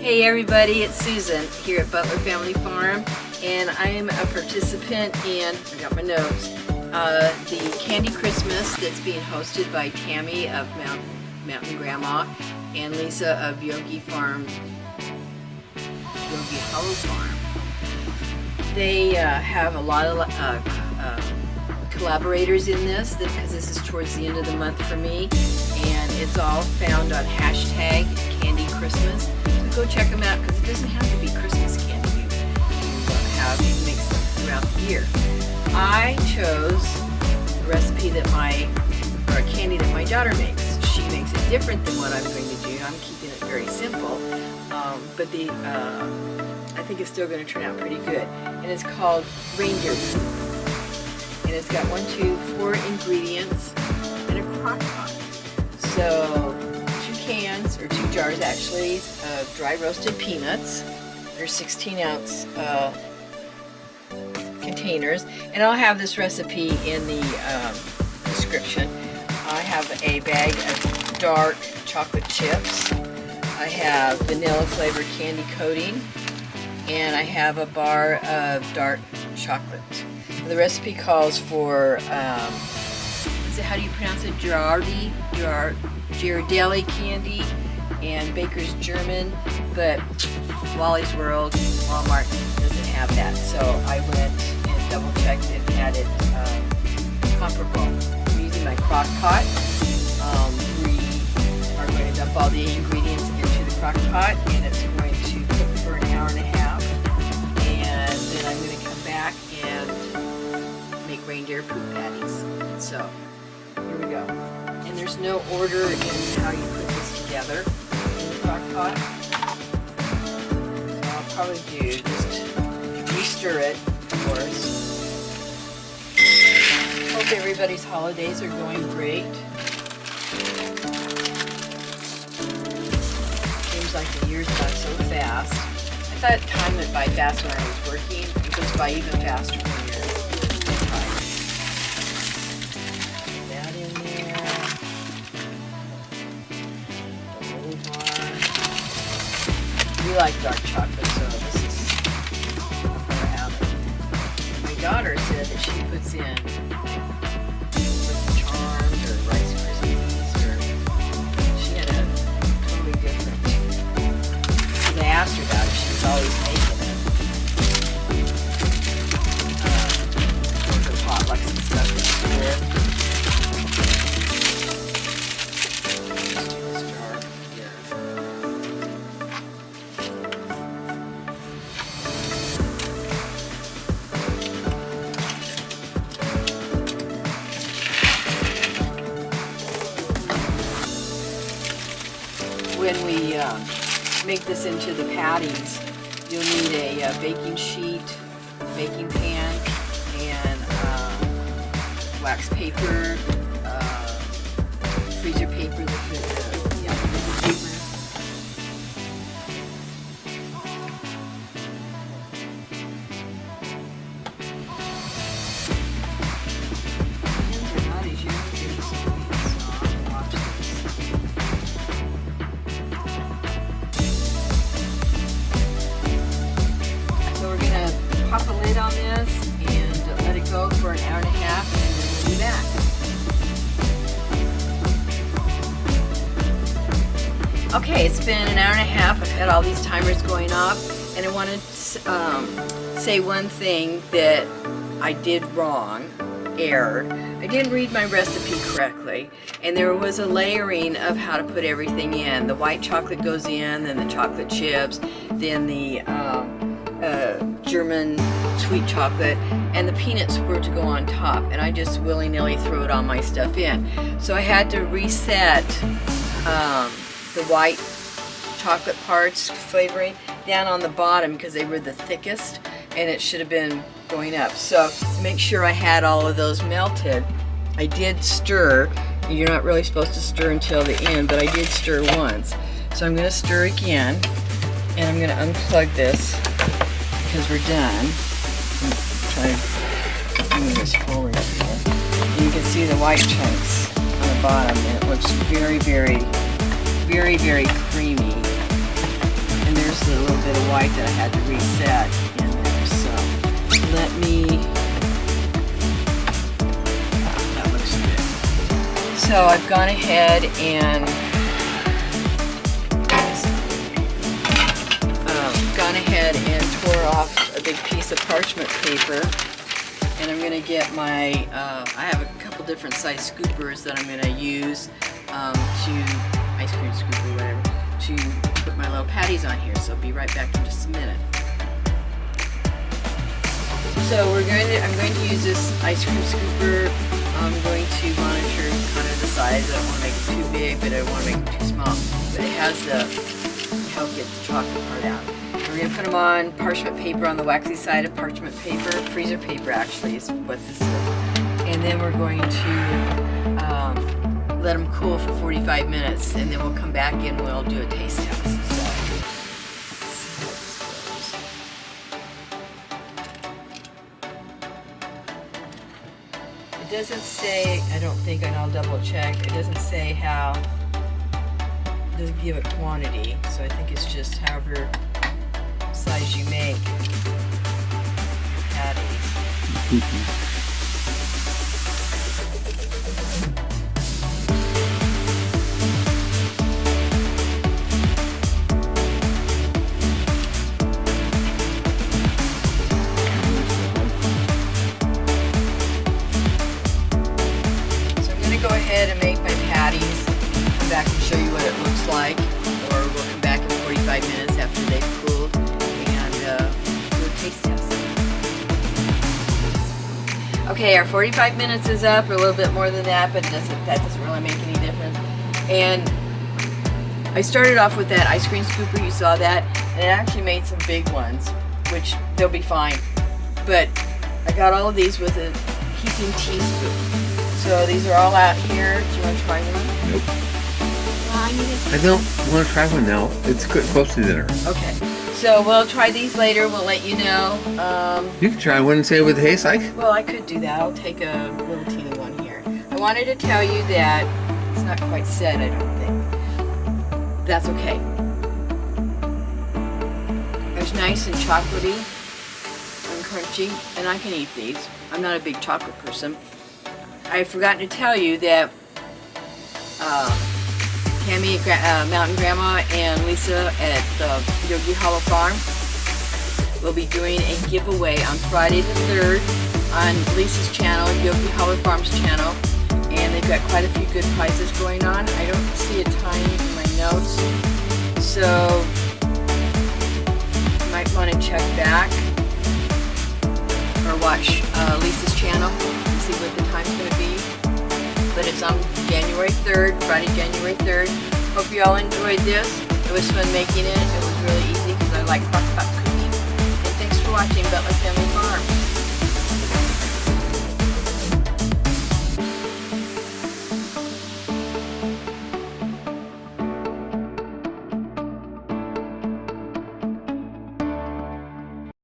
Hey everybody, it's Susan here at Butler Family Farm, and I am a participant in, I got my notes, the Candy Christmas that's being hosted by Tammy of Mtn Grandma and Lisa of Yogi Hollow Farm. They have a lot of collaborators in this because this is towards the end of the month for me, and it's all found on hashtag Candy Christmas. So go check them out because it doesn't have to be Christmas candy. You mix them throughout the year. I chose a recipe that or a candy that my daughter makes. She makes it different than what I'm going to do. I'm keeping it very simple, but I think it's still going to turn out pretty good. And it's called Reindeer Poop. And it's got 4 ingredients and a crock pot. So 2 cans, or 2 jars actually, of dry roasted peanuts. They're 16-ounce containers. And I'll have this recipe in the description. I have a bag of dark chocolate chips. I have vanilla flavored candy coating. And I have a bar of dark chocolate. The recipe calls for, how do you pronounce it? Ghirardelli candy and Baker's German, but Wally's World, Walmart doesn't have that. So I went and double checked and had it comparable. I'm using my crock pot. We are going to dump all the ingredients into the crock pot, and it's going to cook for an hour and a half. And then I'm going to come back and make reindeer poop patties. So here we go. And there's no order in how you put this together in the crock pot. So I'll probably just re-stir it, of course. Hope everybody's holidays are going great. Seems like the year's gone so fast. I thought time went by fast when I was working. It goes by even faster when you're inside. Put that in there. The little bar. We like dark chocolate, so this is our habit. My daughter said that she puts in Charmed or Rice Krispies, or she had a totally different. Because I asked her about it, she was always making it. For potlucks and stuff that she did. Just do this jar here. When we make this into the patties, you'll need a baking sheet, baking pan, and wax paper, freezer paper, freezer paper. They're not as young as they used to be, so I'll watch this. So we're gonna pop a lid on this and let it go for an hour and a half, and then we'll be back. Okay, it's been an hour and a half. I've had all these timers going off, and I want to say one thing that I did wrong, erred. I didn't read my recipe correctly, and there was a layering of how to put everything in. The white chocolate goes in, then the chocolate chips, then the German sweet chocolate, and the peanuts were to go on top, and I just willy-nilly threw it all my stuff in. So I had to reset the white chocolate parts flavoring down on the bottom because they were the thickest, and it should have been going up. So to make sure I had all of those melted, I did stir. You're not really supposed to stir until the end, but I did stir once. So I'm going to stir again, and I'm going to unplug this because we're done. Try to move this forward here. And you can see the white chunks on the bottom, and it looks very, very, very, very creamy. And there's just a little bit of white that I had to reset in there. So let me, that looks good. So I've gone ahead and tore off a big piece of parchment paper, and I'm going to get my, I have a couple different size scoopers that I'm going to use to, ice cream scooper, whatever, to put my little patties on here. So I'll be right back in just a minute. So I'm going to use this ice cream scooper. I'm going to monitor kind of the size. I don't want to make it too big, but I don't want to make it too small. But it has the, help get the chocolate part out. We're going to put them on parchment paper, on the waxy side of parchment paper, freezer paper actually is what this is. And then we're going to let them cool for 45 minutes, and then we'll come back and we'll do a taste test. So, it doesn't say, I don't think, and I'll double check, it doesn't say how, it doesn't give a quantity, so I think it's just however size you make patties. So I'm going to go ahead and make my patties, come back and show you what it looks like, or we'll come back in 45 minutes after they've cooled. Taste test. Okay, our 45 minutes is up, or a little bit more than that, but that doesn't really make any difference. And I started off with that ice cream scooper, you saw that, and it actually made some big ones, which they'll be fine. But I got all of these with a heaping teaspoon. So these are all out here. Do you want to try one? Nope. Well, I don't want to try one now. It's close to dinner. Okay. So we'll try these later. We'll let you know. You can try one and say what it tastes like. Well, I could do that. I'll take a little teeny one here. I wanted to tell you that it's not quite set, I don't think. That's okay. It's nice and chocolatey and crunchy, and I can eat these. I'm not a big chocolate person. I forgot to tell you that Tammy, Mountain Grandma, and Lisa at Yogi Hollow Farm will be doing a giveaway on Friday the 3rd on Lisa's channel, Yogi Hollow Farm's channel, and they've got quite a few good prizes going on. I don't see a time in my notes, so you might want to check back or watch Lisa's channel and see what the time's going to be. But it's on January 3rd, Friday, January 3rd. Hope you all enjoyed this. It was fun making it. It was really easy because I like crock-pot cooking. And thanks for watching Butler Family Farm.